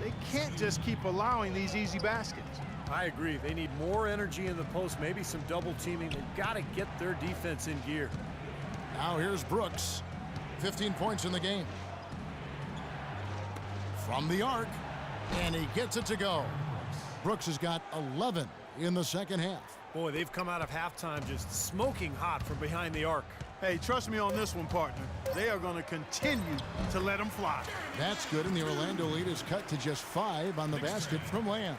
They can't just keep allowing these easy baskets. I agree. They need more energy in the post, maybe some double teaming. They've got to get their defense in gear. Now here's Brooks. 15 points in the game. From the arc. And he gets it to go. Brooks has got 11 in the second half. Boy, they've come out of halftime just smoking hot from behind the arc. Hey, trust me on this one, partner. They are going to continue to let them fly. That's good, and the Orlando lead is cut to just 5 on the basket from Lamb.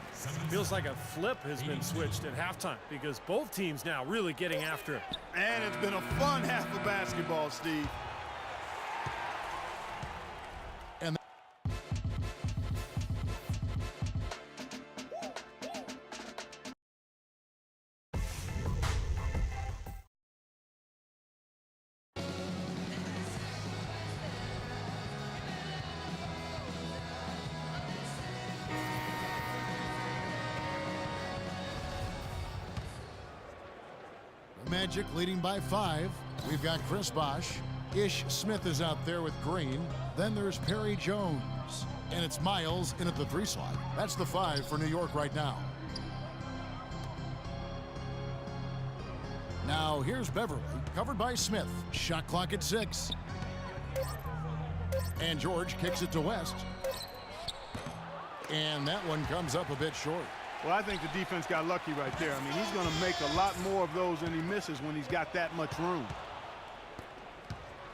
Feels like a flip has been switched at halftime because both teams now really getting after it. And it's been a fun half of basketball, Steve. And Magic leading by 5. We've got Chris Bosh. Ish Smith is out there with Green. Then there's Perry Jones. And it's Miles in at the 3 slot. That's the 5 for New York right now. Now here's Beverly, covered by Smith. Shot clock at 6. And George kicks it to West. And that one comes up a bit short. Well, I think the defense got lucky right there. I mean, he's going to make a lot more of those than he misses when he's got that much room.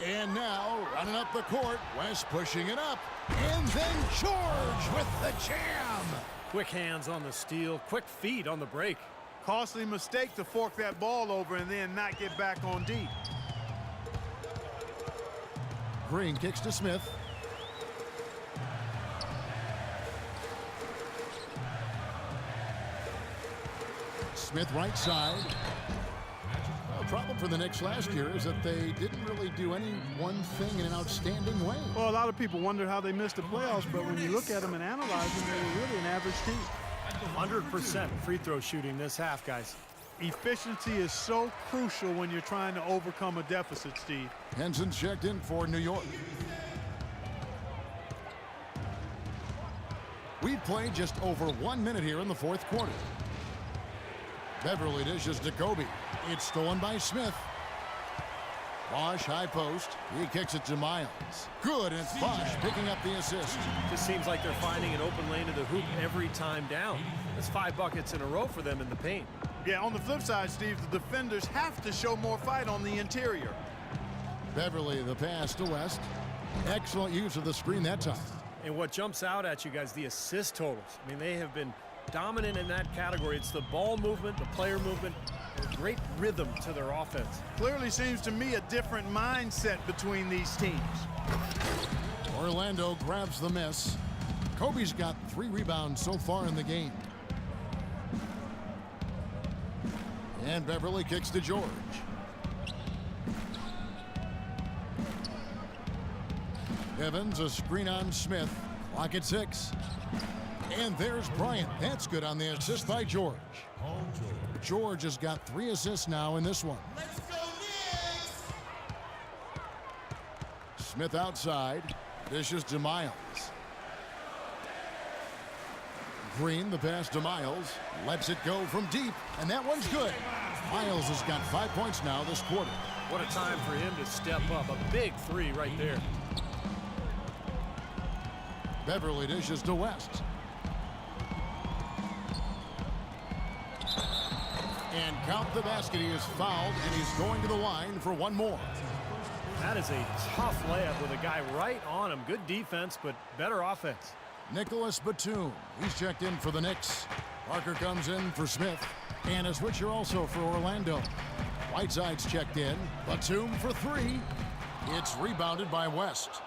And now, running up the court, West pushing it up. And then George with the jam. Quick hands on the steal, quick feet on the break. Costly mistake to fork that ball over and then not get back on deep. Green kicks to Smith. Smith right side. The problem for the Knicks last year is that they didn't really do any one thing in an outstanding way. Well, a lot of people wondered how they missed the playoffs, but when you look at them and analyze them, they were really an average team. 100% free throw shooting this half, guys. Efficiency is so crucial when you're trying to overcome a deficit, Steve. Henson's checked in for New York. We've played just over 1 minute here in the fourth quarter. Beverly dishes to Kobe. It's stolen by Smith. Bosh high post. He kicks it to Miles. Good, and it's Bosh picking up the assist. Just seems like they're finding an open lane to the hoop every time down. That's 5 buckets in a row for them in the paint. Yeah, on the flip side, Steve, the defenders have to show more fight on the interior. Beverly the pass to West. Excellent use of the screen that time. And what jumps out at you guys, the assist totals. I mean, they have been dominant in that category. It's the ball movement, the player movement, and a great rhythm to their offense. Clearly seems to me a different mindset between these teams. Orlando grabs the miss. Kobe's got 3 rebounds so far in the game. And Beverly kicks to George. Evans, a screen on Smith. Clock at 6. And there's Bryant. That's good on the assist by George. George has got 3 assists now in this one. Let's go Knicks! Smith outside. Dishes to Miles. Green, the pass to Miles. Lets it go from deep. And that one's good. Miles has got 5 points now this quarter. What a time for him to step up. A big 3 right there. And count the basket. He is fouled, and he's going to the line for one more. That is a tough layup with a guy right on him. Good defense, but better offense. Nicholas Batum. He's checked in for the Knicks. Parker comes in for Smith. And a switcher also for Orlando. Whiteside's checked in. Batum for three. It's rebounded by West.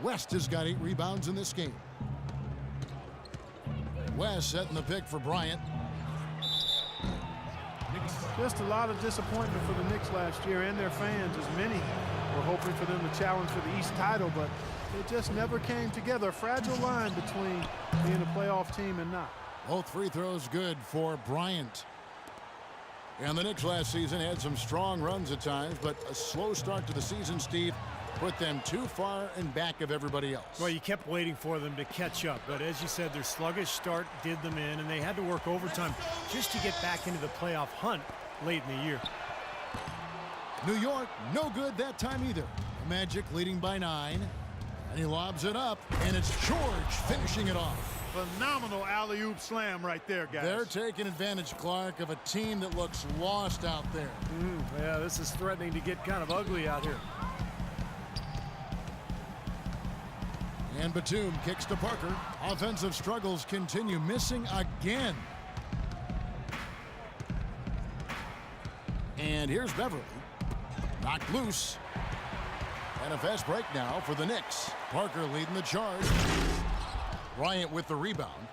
West has got 8 rebounds in this game. West setting the pick for Bryant. Just a lot of disappointment for the Knicks last year and their fans, as many were hoping for them to challenge for the East title, but it just never came together. A fragile line between being a playoff team and not. Both free throws good for Bryant. And the Knicks last season had some strong runs at times, but a slow start to the season, Steve, put them too far in back of everybody else. Well, you kept waiting for them to catch up, but as you said, their sluggish start did them in, and they had to work overtime just to get back into the playoff hunt late in the year. New York, no good that time either. Magic leading by 9, and he lobs it up, and it's George finishing it off. Phenomenal alley-oop slam right there, guys. They're taking advantage, Clark, of a team that looks lost out there. Yeah, this is threatening to get kind of ugly out here. And Batum kicks to Parker. Offensive struggles continue, missing again. And here's Beverly. Knocked loose. And a fast break now for the Knicks. Parker leading the charge. Bryant with the rebound.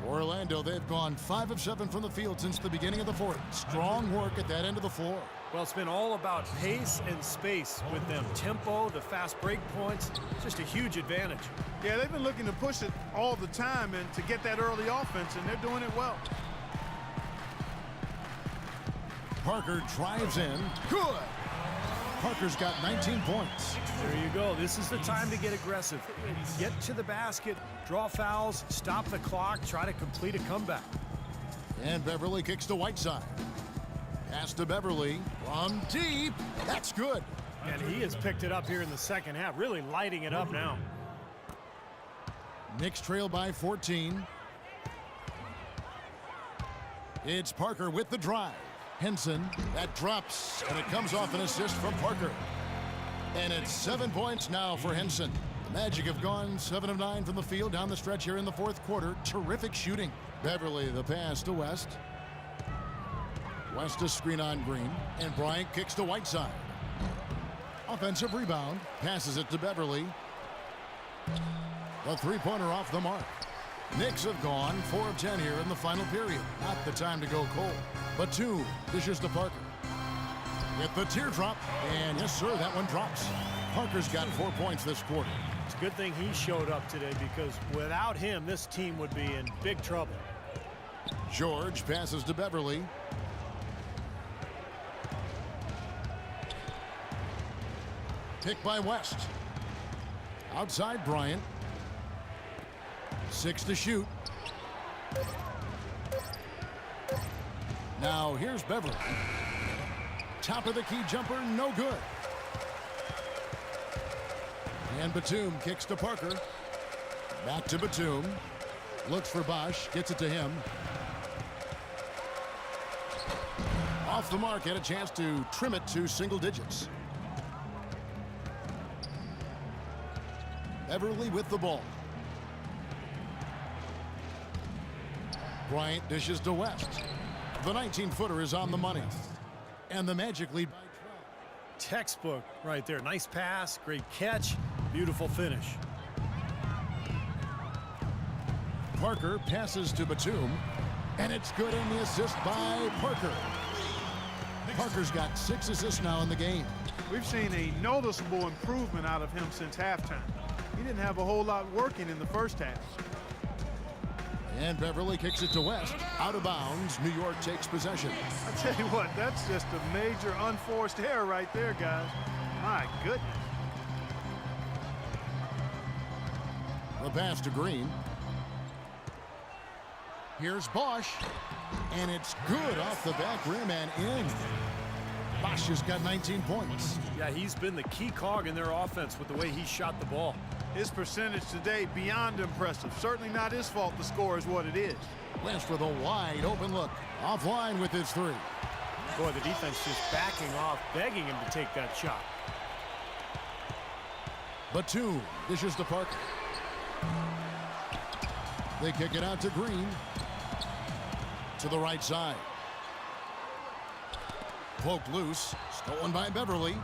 For Orlando, they've gone 5 of 7 from the field since the beginning of the fourth. Strong work at that end of the floor. Well, it's been all about pace and space with them. Tempo, the fast break points, just a huge advantage. Yeah, they've been looking to push it all the time and to get that early offense, and they're doing it well. Parker drives in. Good. Parker's got 19 points. There you go. This is the time to get aggressive. Get to the basket, draw fouls, stop the clock, try to complete a comeback. And Beverly kicks to Whiteside. Pass to Beverly from deep. That's good. And he has picked it up here in the second half, really lighting it up now. Knicks trail by 14. It's Parker with the drive. Henson, that drops, and it comes off an assist from Parker. And it's 7 points now for Henson. The Magic have gone 7 of 9 from the field down the stretch here in the fourth quarter. Terrific shooting. Beverly the pass to West. West a screen on Green, and Bryant kicks to Whiteside. Offensive rebound, passes it to Beverly. The three-pointer off the mark. Knicks have gone 4 of 10 here in the final period. Not the time to go cold. Batum dishes to Parker. With the teardrop, and yes, sir, that one drops. Parker's got 4 points this quarter. It's a good thing he showed up today, because without him, this team would be in big trouble. George passes to Beverly. Picked by West. Outside Bryant. 6 to shoot. Now here's Beverly. Top of the key jumper, no good. And Batum kicks to Parker. Back to Batum. Looks for Bosch, gets it to him. Off the mark, had a chance to trim it to single digits. Beverly with the ball. Bryant dishes to West. The 19-footer is on the money. And the Magic lead by 12. Textbook right there. Nice pass, great catch, beautiful finish. Parker passes to Batum, and it's good in the assist by Parker. Parker's got 6 assists now in the game. We've seen a noticeable improvement out of him since halftime. He didn't have a whole lot working in the first half. And Beverly kicks it to West. Out of bounds, New York takes possession. I tell you what, that's just a major unforced error right there, guys. My goodness. The pass to Green. Here's Bosch, and it's good off the back rim and in. Bosch has got 19 points. Yeah, he's been the key cog in their offense with the way he shot the ball. His percentage today beyond impressive. Certainly not his fault the score is what it is. West with a wide open look. Offline with his three. Boy, the defense just backing off, begging him to take that shot. Batum dishes to Parker. They kick it out to Green. To the right side. Poked loose. Stolen by Beverly.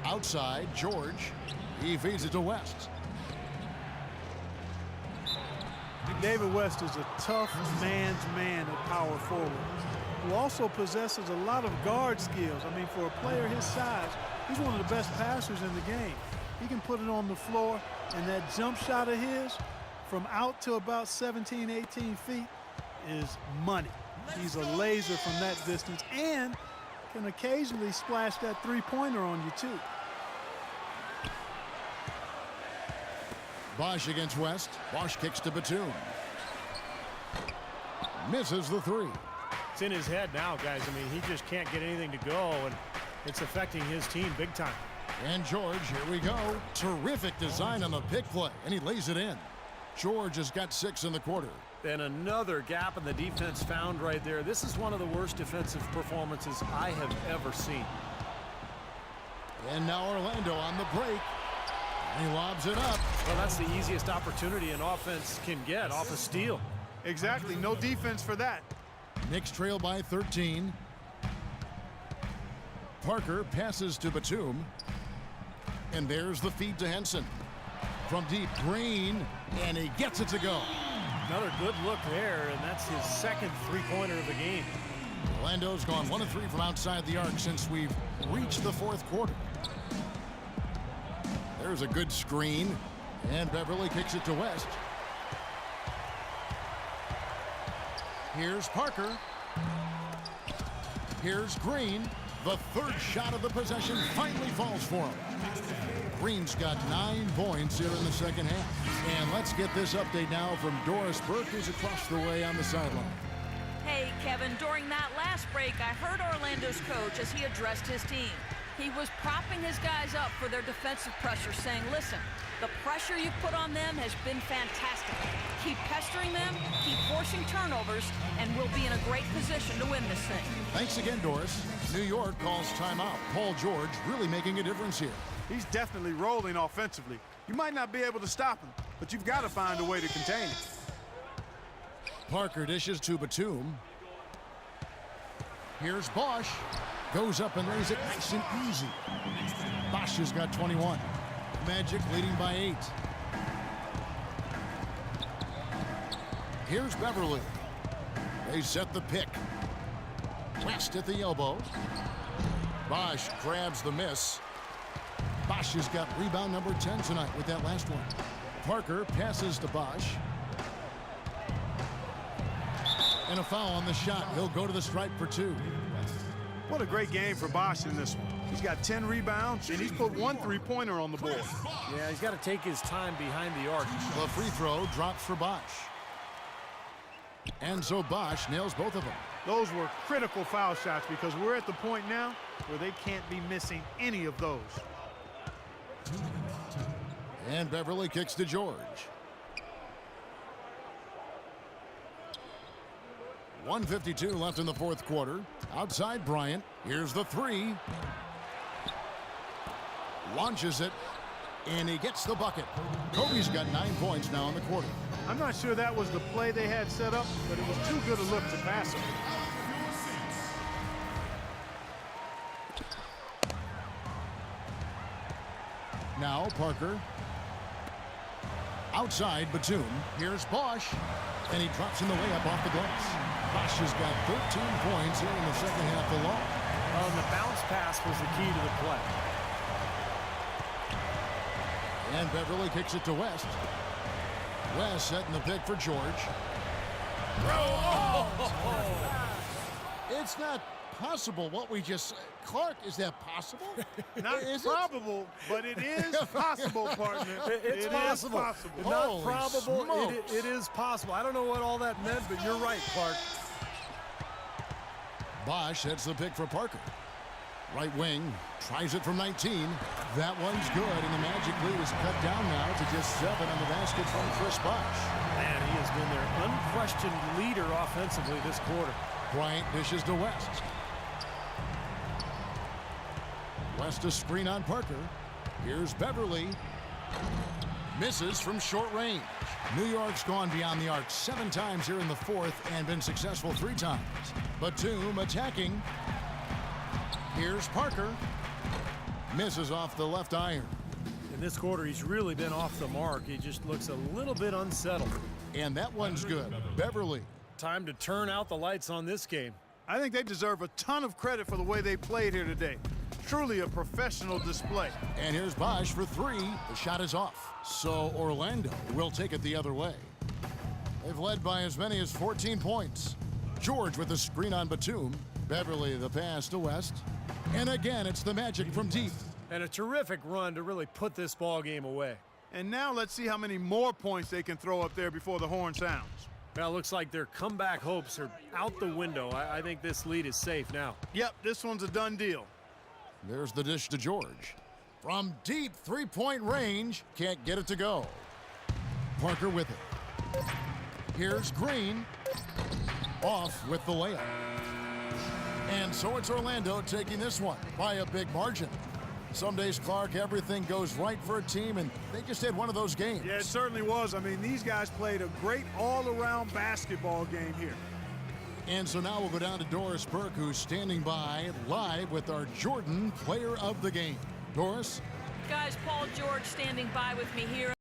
Outside, George. He feeds it to West. David West is a tough man's man at power forward, who also possesses a lot of guard skills. I mean, for a player his size, he's one of the best passers in the game. He can put it on the floor, and that jump shot of his from out to about 17, 18 feet is money. He's a laser from that distance and can occasionally splash that three-pointer on you, too. Bosch against West. Bosch kicks to Batum. Misses the three. It's in his head now, guys. I mean, he just can't get anything to go, and it's affecting his team big time. And George, here we go. Terrific design on the pick play, and he lays it in. George has got 6 in the quarter. And another gap in the defense found right there. This is one of the worst defensive performances I have ever seen. And now Orlando on the break. He lobs it up. Well, that's the easiest opportunity an offense can get off a steal. Exactly. No defense for that. Knicks trail by 13. Parker passes to Batum. And there's the feed to Henson. From deep, Green, and he gets it to go. Another good look there, and that's his second three-pointer of the game. Orlando's gone 1 of 3 from outside the arc since we've reached the fourth quarter. There's a good screen, and Beverly kicks it to West. Here's Parker. Here's Green. The third shot of the possession finally falls for him. Green's got 9 points here in the second half. And let's get this update now from Doris Burke, who's across the way on the sideline. Hey, Kevin, during that last break, I heard Orlando's coach as he addressed his team. He was propping his guys up for their defensive pressure, saying, listen, the pressure you put on them has been fantastic. Keep pestering them, keep forcing turnovers, and we'll be in a great position to win this thing. Thanks again, Doris. New York calls timeout. Paul George really making a difference here. He's definitely rolling offensively. You might not be able to stop him, but you've got to find a way to contain him. Parker dishes to Batum. Here's Bosch. Goes up and lays it nice and easy. Bosch has got 21. Magic leading by 8. Here's Beverly. They set the pick. West at the elbow. Bosch grabs the miss. Bosch has got rebound number 10 tonight with that last one. Parker passes to Bosch. And a foul on the shot. He'll go to the stripe for 2. What a great game for Bosch in this one. He's got 10 rebounds, and he's put 1 three-pointer on the board. Yeah, he's got to take his time behind the arc. The free throw drops for Bosch. And so Bosch nails both of them. Those were critical foul shots because we're at the point now where they can't be missing any of those. And Beverly kicks to George. 1:52 left in the fourth quarter. Outside Bryant. Here's the 3. Launches it. And he gets the bucket. Kobe's got 9 points now in the quarter. I'm not sure that was the play they had set up, but it was too good a look to pass him. Now Parker. Outside Batum. Here's Bosch. And he drops in the layup off the glass. Bosch has got 13 points here in the second half alone. The bounce pass was the key to the play. And Beverly kicks it to West. West setting the pick for George. It's not impossible what we just... Clark, is that possible? Not Is it? probable, but it is possible, partner. It's It possible. is possible. Not Holy probable. smokes. It is possible. I don't know what all that meant, but you're right, Clark. Bosch heads the pick for Parker. Right wing, tries it from 19. That one's good, and the Magic lead is cut down now to just 7 on the basket from Chris Bosch. Man, he has been their unquestioned leader offensively this quarter. Bryant dishes to West. West a screen on Parker. Here's Beverly. Misses from short range. New York's gone beyond the arc 7 times here in the fourth and been successful 3 times. Batum attacking. Here's Parker. Misses off the left iron. In this quarter, he's really been off the mark. He just looks a little bit unsettled. And that one's good. Beverly. Time to turn out the lights on this game. I think they deserve a ton of credit for the way they played here today. Truly a professional display. And here's Bosch for 3. The shot is off. So Orlando will take it the other way. They've led by as many as 14 points. George with the screen on Batum. Beverly the pass to West. And again, it's the Magic from deep. And a terrific run to really put this ball game away. And now let's see how many more points they can throw up there before the horn sounds. Well, it looks like their comeback hopes are out the window. I think this lead is safe now. Yep, this one's a done deal. There's the dish to George. From deep 3-point range, can't get it to go. Parker with it. Here's Green. Off with the layup. And so it's Orlando taking this one by a big margin. Some days, Clark, everything goes right for a team, and they just had one of those games. Yeah, it certainly was. I mean, these guys played a great all-around basketball game here. And so now we'll go down to Doris Burke, who's standing by live with our Jordan Player of the Game. Doris? Guys, Paul George standing by with me here.